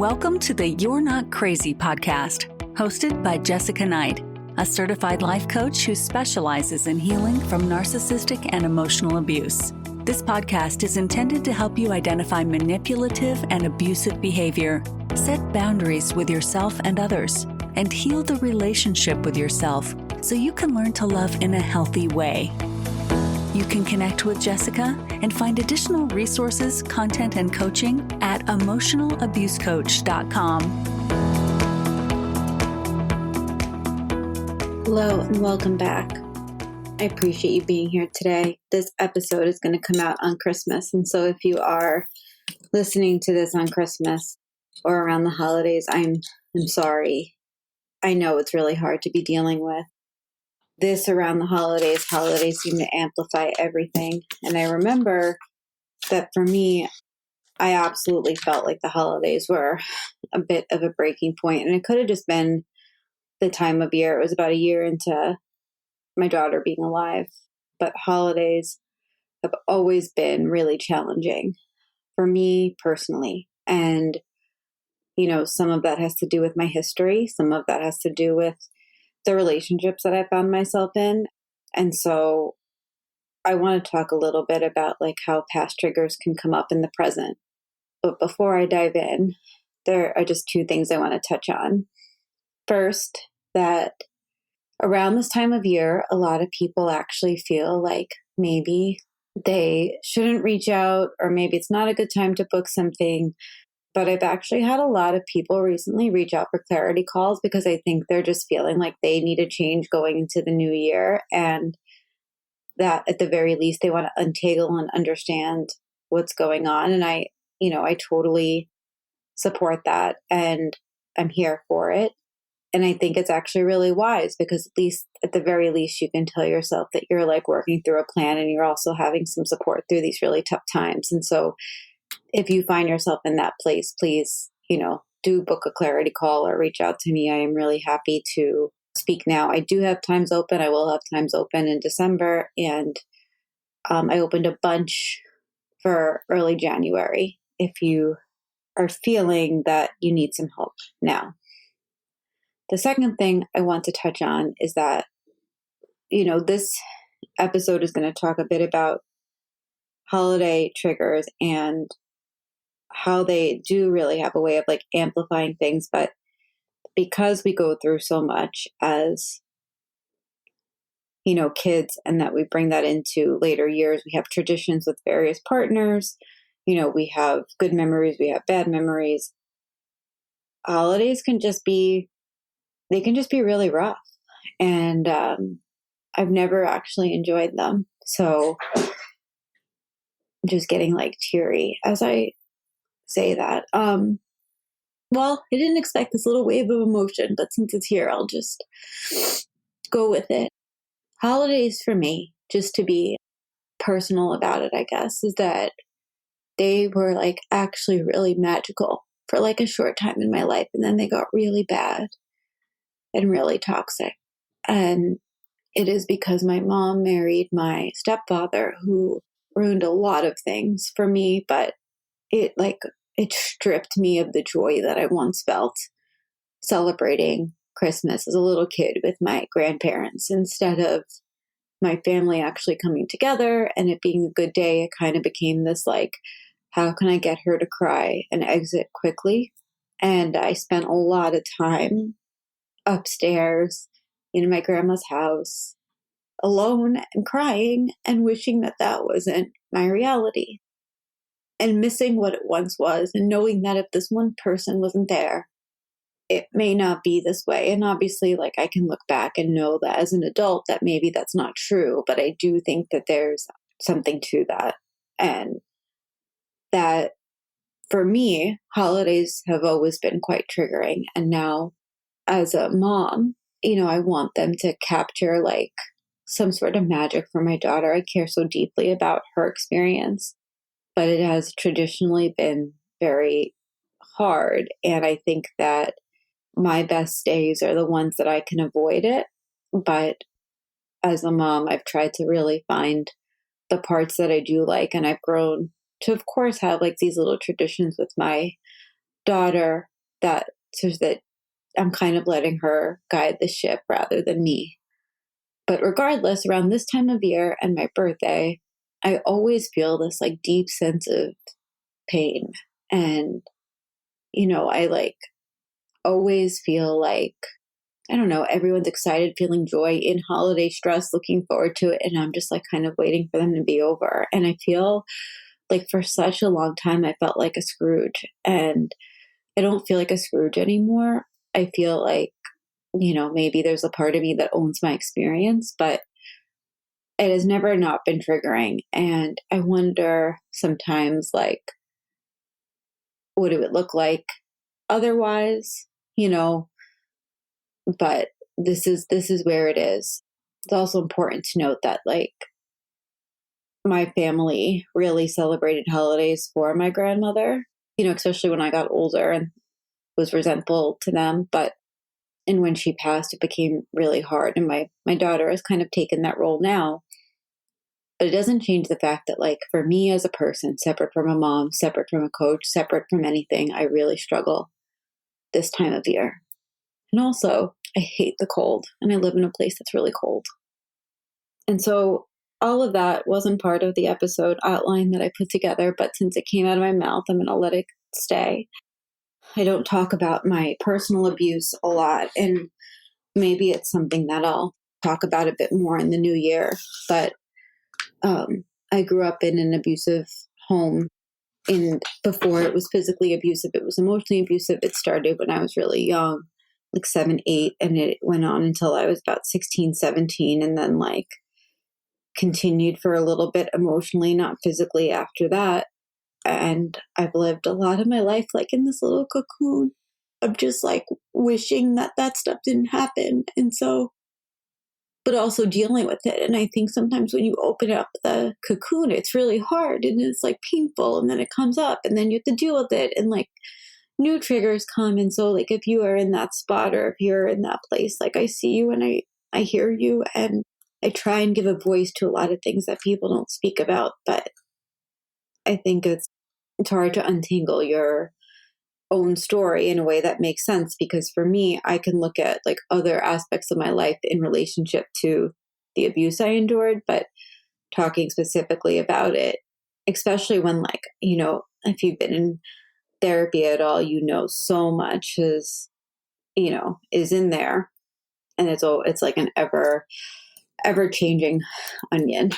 Welcome to the You're Not Crazy podcast, hosted by Jessica Knight, a certified life coach who specializes in healing from narcissistic and emotional abuse. This podcast is intended to help you identify manipulative and abusive behavior, set boundaries with yourself and others, and heal the relationship with yourself so you can learn to love in a healthy way. You can connect with Jessica and find additional resources, content, and coaching at emotionalabusecoach.com. Hello and welcome back. I appreciate you being here today. This episode is going to come out on Christmas, and so if you are listening to this on Christmas or around the holidays, I'm sorry. I know it's really hard to be dealing with this around the holidays. Holidays seem to amplify everything. And I remember that for me, I absolutely felt like the holidays were a bit of a breaking point. And it could have just been the time of year. It was about a year into my daughter being alive. But holidays have always been really challenging for me personally. And, you know, some of that has to do with my history. Some of that has to do with the relationships that I found myself in. And so I want to talk a little bit about like how past triggers can come up in the present. But before I dive in, there are just two things I want to touch on. First, that around this time of year, a lot of people actually feel like maybe they shouldn't reach out, or maybe it's not a good time to book something. But I've actually had a lot of people recently reach out for clarity calls because I think they're just feeling like they need a change going into the new year, and that at the very least they want to untangle and understand what's going on. And I totally support that, and I'm here for it. And I think it's actually really wise because at the very least you can tell yourself that you're like working through a plan and you're also having some support through these really tough times. And so if you find yourself in that place, please, do book a clarity call or reach out to me. I am really happy to speak now. I do have times open. I will have times open in December. And I opened a bunch for early January if you are feeling that you need some help now. The second thing I want to touch on is that, this episode is going to talk a bit about holiday triggers and how they do really have a way of like amplifying things. But because we go through so much as, kids, and that we bring that into later years, we have traditions with various partners, we have good memories, we have bad memories. Holidays can just be really rough. And I've never actually enjoyed them. So I'm just getting like teary as I say that. Well, I didn't expect this little wave of emotion, but since it's here, I'll just go with it. Holidays for me, just to be personal about it, I guess, is that they were like actually really magical for like a short time in my life. And then they got really bad and really toxic. And it is because my mom married my stepfather, who ruined a lot of things for me, but it stripped me of the joy that I once felt celebrating Christmas as a little kid with my grandparents. Instead of my family actually coming together and it being a good day, it kind of became this like, how can I get her to cry and exit quickly? And I spent a lot of time upstairs in my grandma's house alone and crying and wishing that that wasn't my reality. And missing what it once was, and knowing that if this one person wasn't there, it may not be this way. And obviously, like, I can look back and know that as an adult that maybe that's not true, but I do think that there's something to that. And that for me, holidays have always been quite triggering. And now as a mom, I want them to capture like some sort of magic for my daughter. I care so deeply about her experience. But it has traditionally been very hard. And I think that my best days are the ones that I can avoid it. But as a mom, I've tried to really find the parts that I do like. And I've grown to, of course, have like these little traditions with my daughter so that I'm kind of letting her guide the ship rather than me. But regardless, around this time of year and my birthday, I always feel this like deep sense of pain. And, I like always feel like, I don't know, everyone's excited, feeling joy in holiday stress, looking forward to it. And I'm just like kind of waiting for them to be over. And I feel like for such a long time, I felt like a Scrooge. And I don't feel like a Scrooge anymore. I feel like, maybe there's a part of me that owns my experience, but it has never not been triggering. And I wonder sometimes, like, what it would look like otherwise, but this is where it is. It's also important to note that, like, my family really celebrated holidays for my grandmother, especially when I got older and was resentful to them. And when she passed, it became really hard. And my daughter has kind of taken that role now. But it doesn't change the fact that, like, for me as a person, separate from a mom, separate from a coach, separate from anything, I really struggle this time of year. And also, I hate the cold, and I live in a place that's really cold. And so all of that wasn't part of the episode outline that I put together, but since it came out of my mouth, I'm going to let it stay. I don't talk about my personal abuse a lot, and maybe it's something that I'll talk about a bit more in the new year. But I grew up in an abusive home, and before it was physically abusive, it was emotionally abusive. It started when I was really young, like 7, 8, and it went on until I was about 16, 17, and then like continued for a little bit emotionally, not physically after that. And I've lived a lot of my life like in this little cocoon of just like wishing that stuff didn't happen. And so, but also dealing with it. And I think sometimes when you open up the cocoon, it's really hard and it's like painful, and then it comes up and then you have to deal with it, and like new triggers come. And so like if you are in that spot or if you're in that place, like I see you and I hear you, and I try and give a voice to a lot of things that people don't speak about. But I think it's hard to untangle your own story in a way that makes sense, because for me, I can look at like other aspects of my life in relationship to the abuse I endured, but talking specifically about it, especially when like, if you've been in therapy at all, so much is in there, and it's like an ever changing onion.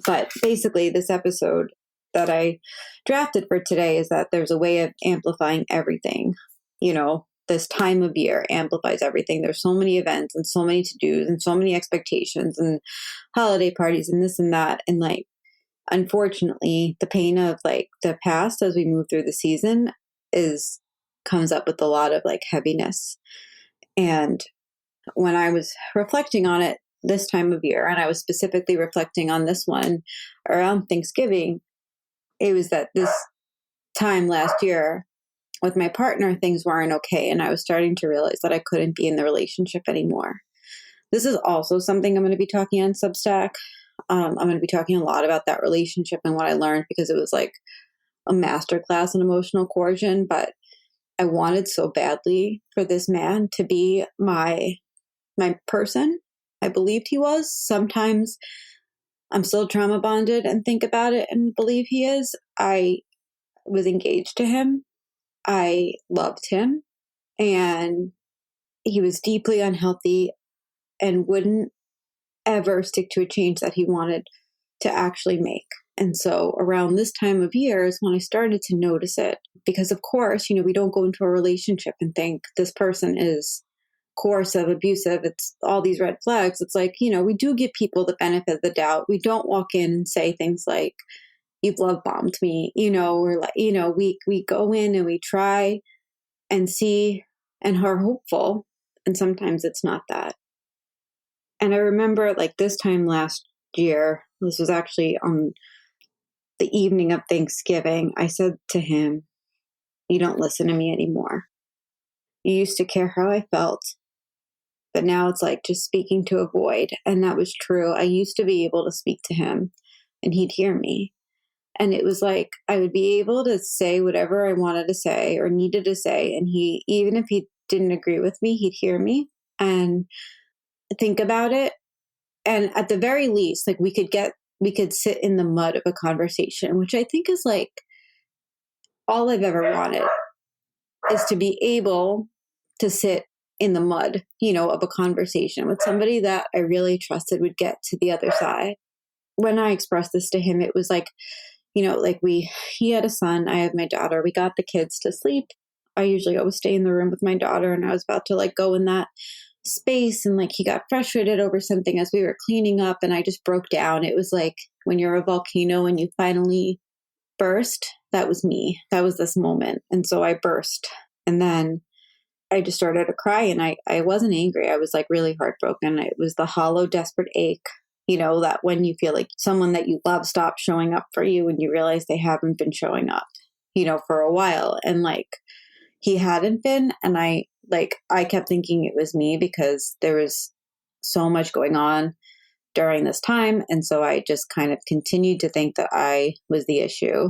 But basically, this episode that I drafted for today is that there's a way of amplifying everything. This time of year amplifies everything. There's so many events and so many to-dos and so many expectations and holiday parties and this and that. And like, unfortunately, the pain of like the past as we move through the season comes up with a lot of like heaviness. And when I was reflecting on it this time of year, and I was specifically reflecting on this one around Thanksgiving, it was that this time last year with my partner, things weren't okay. And I was starting to realize that I couldn't be in the relationship anymore. This is also something I'm going to be talking on Substack. I'm going to be talking a lot about that relationship and what I learned, because it was like a masterclass in emotional coercion. But I wanted so badly for this man to be my person. I believed he was. Sometimes I'm still trauma bonded and think about it and believe he is. I was engaged to him. I loved him, and he was deeply unhealthy and wouldn't ever stick to a change that he wanted to actually make. And so around this time of year is when I started to notice it, because of course, we don't go into a relationship and think this person is coercive, abusive. It's all these red flags. It's like, we do give people the benefit of the doubt. We don't walk in and say things like, you've love bombed me, or like, we go in and we try and see and are hopeful. And sometimes it's not that. And I remember like this time last year, this was actually on the evening of Thanksgiving, I said to him, you don't listen to me anymore. You used to care how I felt, but now it's like just speaking to a void. And that was true. I used to be able to speak to him and he'd hear me. And it was like I would be able to say whatever I wanted to say or needed to say. And he, even if he didn't agree with me, he'd hear me and think about it. And at the very least, like we could sit in the mud of a conversation, which I think is like all I've ever wanted, is to be able to sit in the mud, of a conversation with somebody that I really trusted would get to the other side. When I expressed this to him, it was like, like he had a son, I had my daughter, we got the kids to sleep. I usually always stay in the room with my daughter, and I was about to like go in that space, and like he got frustrated over something as we were cleaning up, and I just broke down. It was like when you're a volcano and you finally burst. That was me. That was this moment. And so I burst, and then I just started to cry, and I wasn't angry. I was like really heartbroken. It was the hollow, desperate ache, that when you feel like someone that you love stops showing up for you and you realize they haven't been showing up, for a while. And like he hadn't been. And I kept thinking it was me because there was so much going on during this time. And so I just kind of continued to think that I was the issue.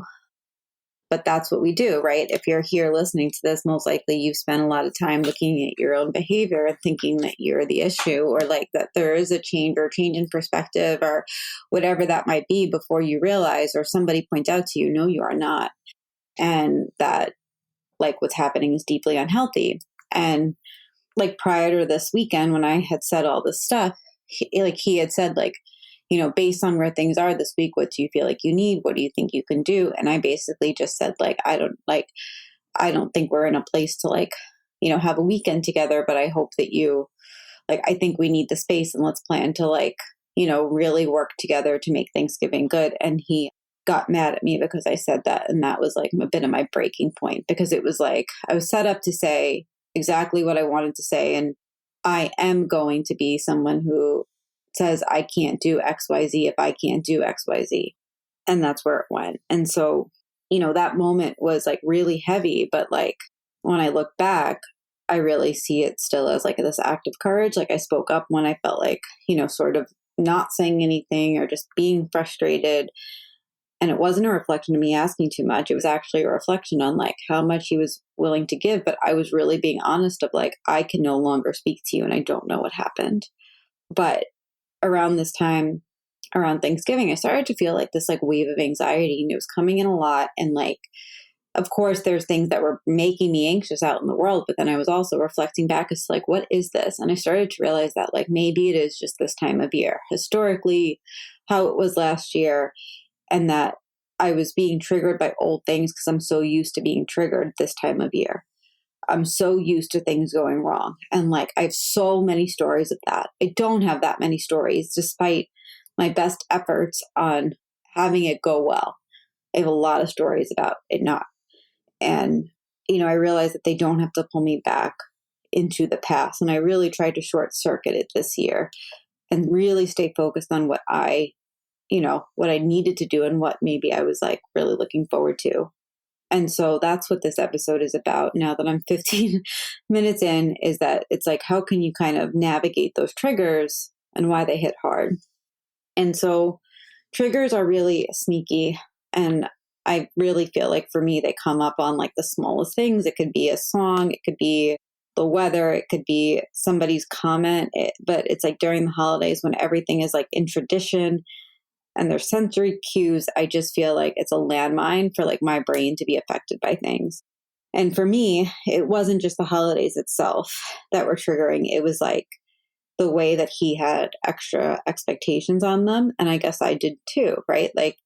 But that's what we do, right? If you're here listening to this, most likely you've spent a lot of time looking at your own behavior and thinking that you're the issue, or like that there is a change in perspective or whatever that might be before you realize, or somebody points out to you, no, you are not. And that like what's happening is deeply unhealthy. And like prior to this weekend, when I had said all this stuff, he had said like, based on where things are this week, what do you feel like you need? What do you think you can do? And I basically just said like, I don't think we're in a place to like, have a weekend together, but I hope that I think we need the space, and let's plan to like, really work together to make Thanksgiving good. And he got mad at me because I said that. And that was like a bit of my breaking point, because it was like, I was set up to say exactly what I wanted to say. And I am going to be someone who says I can't do XYZ if I can't do XYZ. And that's where it went. And so, that moment was like really heavy. But like when I look back, I really see it still as like this act of courage. Like I spoke up when I felt like, sort of not saying anything or just being frustrated. And it wasn't a reflection of me asking too much. It was actually a reflection on like how much he was willing to give. But I was really being honest of like, I can no longer speak to you and I don't know what happened. But around this time, around Thanksgiving, I started to feel like this like wave of anxiety, and it was coming in a lot. And like, of course, there's things that were making me anxious out in the world, but then I was also reflecting back as to like, what is this? And I started to realize that like, maybe it is just this time of year, historically, how it was last year, and that I was being triggered by old things because I'm so used to being triggered this time of year. I'm so used to things going wrong. And like, I have so many stories of that. I don't have that many stories, despite my best efforts on having it go well. I have a lot of stories about it not. And, I realized that they don't have to pull me back into the past. And I really tried to short circuit it this year and really stay focused on what I needed to do and what maybe I was like really looking forward to. And so that's what this episode is about now that I'm 15 minutes in, is that it's like, how can you kind of navigate those triggers and why they hit hard? And so triggers are really sneaky. And I really feel like for me, they come up on like the smallest things. It could be a song, it could be the weather, it could be somebody's comment. But it's like during the holidays when everything is like in tradition and there's sensory cues, I just feel like it's a landmine for like my brain to be affected by things. And for me, it wasn't just the holidays itself that were triggering. It was like the way that he had extra expectations on them. And I guess I did too, right? Like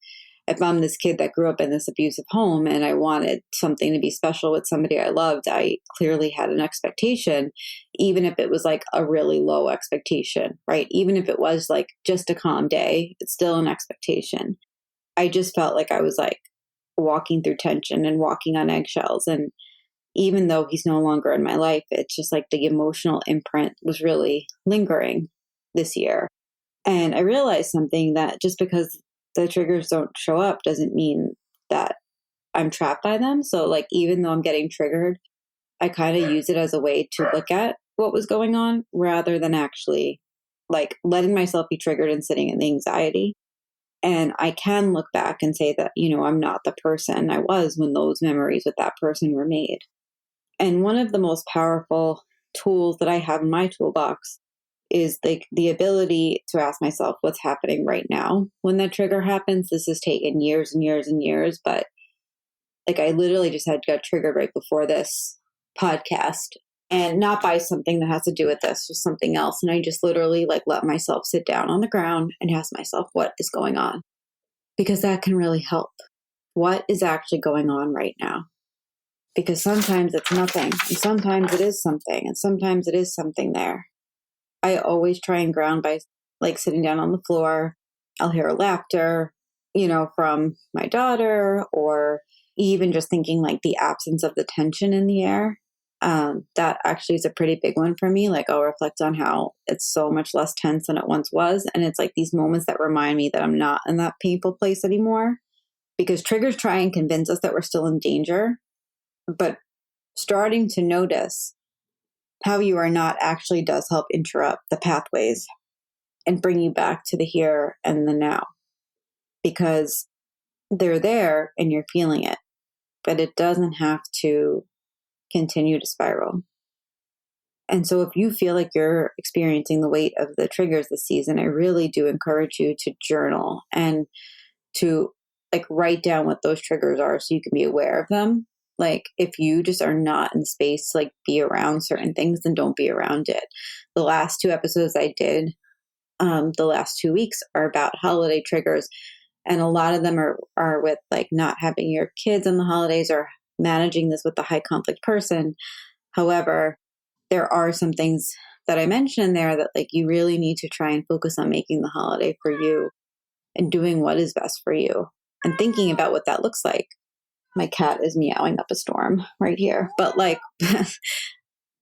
if I'm this kid that grew up in this abusive home and I wanted something to be special with somebody I loved, I clearly had an expectation, even if it was like a really low expectation, right? Even if it was like just a calm day, it's still an expectation. I just felt like I was like walking through tension and walking on eggshells. And even though he's no longer in my life, it's just like the emotional imprint was really lingering this year. And I realized something, that just because the triggers don't show up doesn't mean that I'm trapped by them. So like, even though I'm getting triggered, I kind of use it as a way to look at what was going on rather than actually like letting myself be triggered and sitting in the anxiety. And I can look back and say that, I'm not the person I was when those memories with that person were made. And one of the most powerful tools that I have in my toolbox is like the ability to ask myself what's happening right now when that trigger happens. This has taken years and years and years, but like I literally just got triggered right before this podcast, and not by something that has to do with this, just something else. And I just literally like let myself sit down on the ground and ask myself what is going on, because that can really help. What is actually going on right now? Because sometimes it's nothing, and sometimes it is something, and sometimes it is something there. I always try and ground by like sitting down on the floor. I'll hear laughter, from my daughter, or even just thinking like the absence of the tension in the air. That actually is a pretty big one for me. Like I'll reflect on how it's so much less tense than it once was. And it's like these moments that remind me that I'm not in that painful place anymore, because triggers try and convince us that we're still in danger. But starting to notice how you are not actually does help interrupt the pathways and bring you back to the here and the now, because they're there and you're feeling it, but it doesn't have to continue to spiral. And so if you feel like you're experiencing the weight of the triggers this season, I really do encourage you to journal and to like write down what those triggers are so you can be aware of them. Like if you just are not in space to like be around certain things, then don't be around it. The last 2 episodes I did, the last 2 weeks are about holiday triggers. And a lot of them are with like not having your kids on the holidays or managing this with the high conflict person. However, there are some things that I mentioned in there that like you really need to try and focus on making the holiday for you and doing what is best for you and thinking about what that looks like. My cat is meowing up a storm right here, but like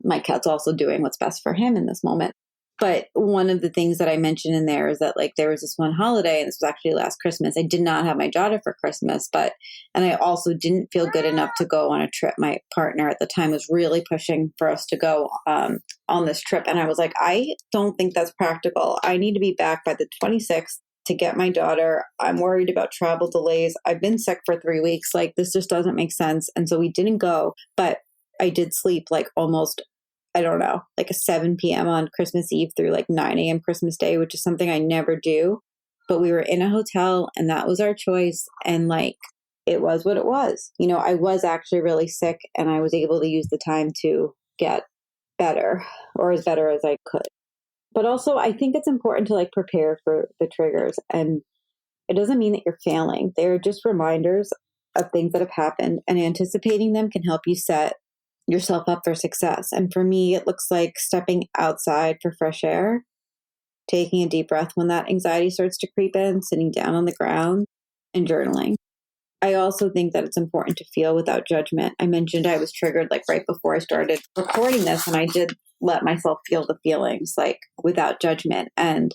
my cat's also doing what's best for him in this moment. But one of the things that I mentioned in there is that like there was this one holiday, and this was actually last Christmas. I did not have my daughter for Christmas, and I also didn't feel good enough to go on a trip. My partner at the time was really pushing for us to go on this trip. And I was like, I don't think that's practical. I need to be back by the 26th to get my daughter. I'm worried about travel delays. I've been sick for 3 weeks. Like this just doesn't make sense. And so we didn't go, but I did sleep like almost, I don't know, like a 7 p.m. on Christmas Eve through like 9 a.m. Christmas Day, which is something I never do. But we were in a hotel and that was our choice. And like, it was what it was. I was actually really sick and I was able to use the time to get better, or as better as I could. But also I think it's important to like prepare for the triggers. And it doesn't mean that you're failing. They're just reminders of things that have happened, and anticipating them can help you set yourself up for success. And for me, it looks like stepping outside for fresh air, taking a deep breath when that anxiety starts to creep in, sitting down on the ground and journaling. I also think that it's important to feel without judgment. I mentioned I was triggered like right before I started recording this, and I did let myself feel the feelings like without judgment. And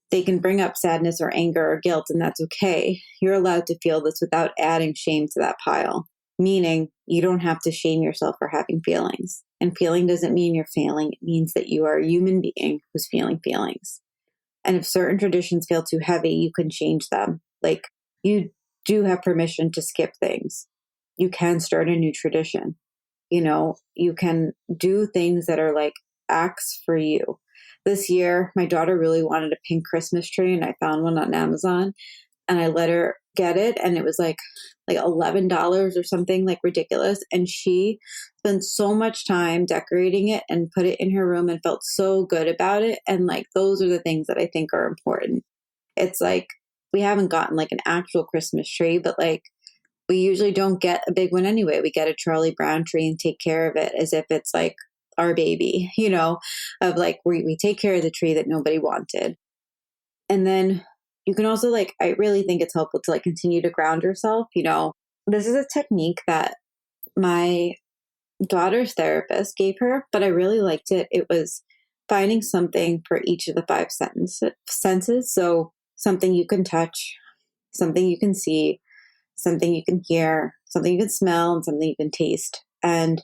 they can bring up sadness or anger or guilt, and that's okay. You're allowed to feel this without adding shame to that pile. Meaning you don't have to shame yourself for having feelings. And feeling doesn't mean you're failing. It means that you are a human being who's feeling feelings. And if certain traditions feel too heavy, you can change them. Like you do have permission to skip things. You can start a new tradition. You can do things that are like acts for you. This year, my daughter really wanted a pink Christmas tree, and I found one on Amazon. And I let her get it, and it was like $11 or something, like ridiculous. And she spent so much time decorating it and put it in her room and felt so good about it. And like those are the things that I think are important. It's like we haven't gotten like an actual Christmas tree, but like we usually don't get a big one anyway. We get a Charlie Brown tree and take care of it as if it's like our baby, of like we take care of the tree that nobody wanted. And then you can also like, I really think it's helpful to like continue to ground yourself. This is a technique that my daughter's therapist gave her, but I really liked it. It was finding something for each of the 5 senses. So something you can touch, something you can see, something you can hear, something you can smell, and something you can taste. And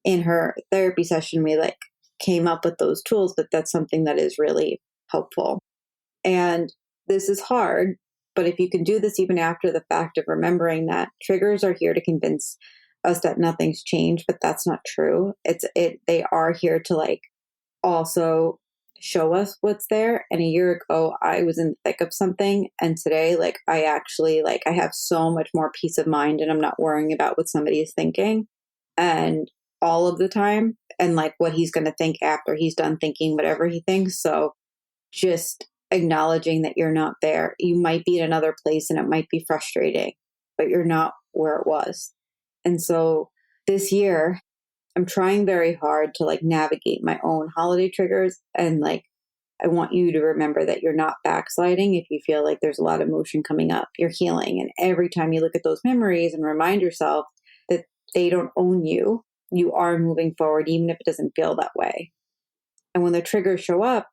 in her therapy session, we like came up with those tools, but that's something that is really helpful. And this is hard, But if you can do this even after the fact of remembering that triggers are here to convince us that nothing's changed, but that's not true. They are here to like also show us what's there. And a year ago, I was in the thick of something. And today, like, I actually, like, I have so much more peace of mind and I'm not worrying about what somebody is thinking and all of the time and like what he's going to think after he's done thinking whatever he thinks. So just acknowledging that you're not there. You might be in another place and it might be frustrating, but you're not where it was. And so this year, I'm trying very hard to like navigate my own holiday triggers. And like, I want you to remember that you're not backsliding if you feel like there's a lot of emotion coming up. You're healing. And every time you look at those memories and remind yourself that they don't own you, you are moving forward, even if it doesn't feel that way. And when the triggers show up,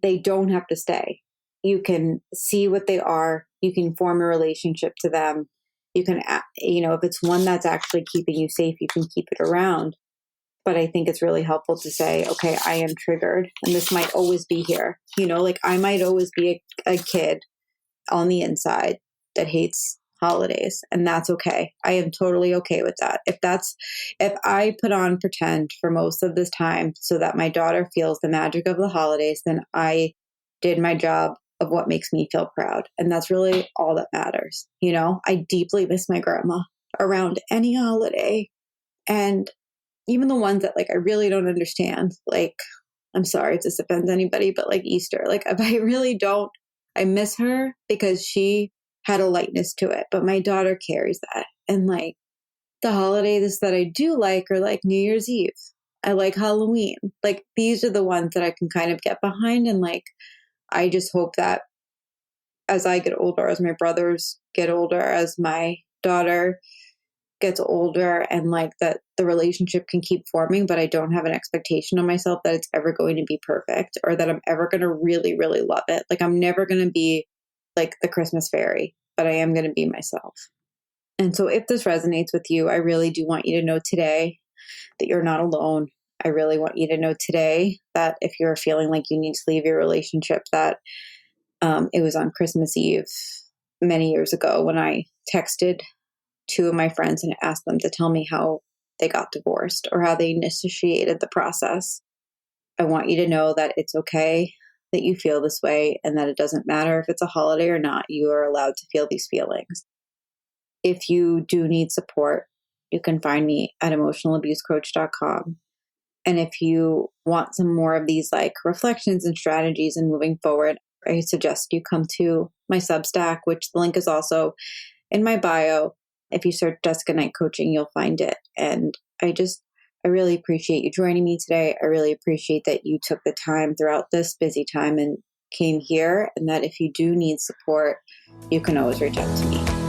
they don't have to stay. You can see what they are. You can form a relationship to them. You can, if it's one that's actually keeping you safe, you can keep it around. But I think it's really helpful to say, okay, I am triggered and this might always be here. Like I might always be a kid on the inside that hates holidays, and that's okay. I am totally okay with that. If I put on pretend for most of this time so that my daughter feels the magic of the holidays, then I did my job of what makes me feel proud. And that's really all that matters. I deeply miss my grandma around any holiday. And even the ones that like I really don't understand, like, I'm sorry if this offends anybody, but like Easter, like if I really don't, I miss her because she had a lightness to it, but my daughter carries that. And like the holidays that I do like are like New Year's Eve. I like Halloween. Like these are the ones that I can kind of get behind. And like, I just hope that as I get older, as my brothers get older, as my daughter gets older, and like that the relationship can keep forming, but I don't have an expectation on myself that it's ever going to be perfect or that I'm ever going to really, really love it. Like I'm never going to be like the Christmas fairy, but I am going to be myself. And so if this resonates with you, I really do want you to know today that you're not alone. I really want you to know today that if you're feeling like you need to leave your relationship, that it was on Christmas Eve many years ago when I texted two of my friends and asked them to tell me how they got divorced or how they initiated the process. I want you to know that it's okay that you feel this way and that it doesn't matter if it's a holiday or not. You are allowed to feel these feelings. If you do need support, you can find me at emotionalabusecoach.com. And if you want some more of these like reflections and strategies and moving forward, I suggest you come to my Substack, which the link is also in my bio. If you search Jessica Knight Coaching, you'll find it. And I really appreciate you joining me today. I really appreciate that you took the time throughout this busy time and came here. And that if you do need support, you can always reach out to me.